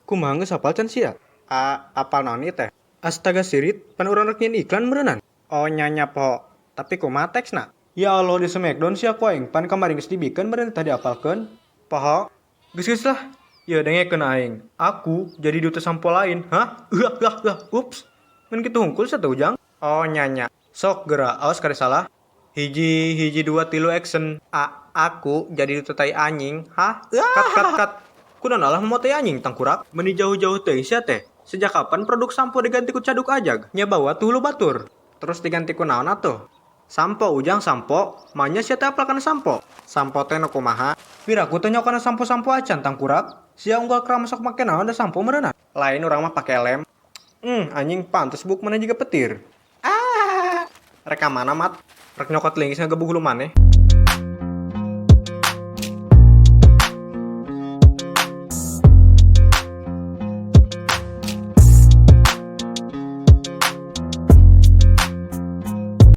Kumaha geus hafal can sia? Apal naon ieu teh? Astaga sirit, pan urang rek nyen iklan meureunnan. Oh nyanya po. Tapi kumaha teksna? Ya Allah di Smackdown sia ku aing, pan kamari geus dibikeun meureun teh diapalkeun. Poho. Geus lah. Ya dengekeun aing. Aku jadi duta sampo lain, hah? Ups. Mun kitu hungkul satu ujang. Oh nyanya. Sok geura, aos kade salah. Hiji, hiji, dua, tilu, action. Aku jadi duta tai anjing, hah? Kat. Kunaon Allah mau tai anjing tangkurak? Meni jauh-jauh teuing sia teh. Sejak kapan produk sampo diganti ku caduk ajag? Nya bawa tuh hulu batur. Terus diganti ku naon atuh? Sampo ujang sampo, manya sia teh apal kana sampo. Sampo teh nu kumaha? Piraku teh nyokana sampo-sampo acan tangkurak. Sia unggal kera masuk make naon da sampo meureunna? Lain urang mah pake lem. Anjing pantes buk mana juga petir. Reka mana mat? Rek nyokot linggis ngagebug hulu maneh.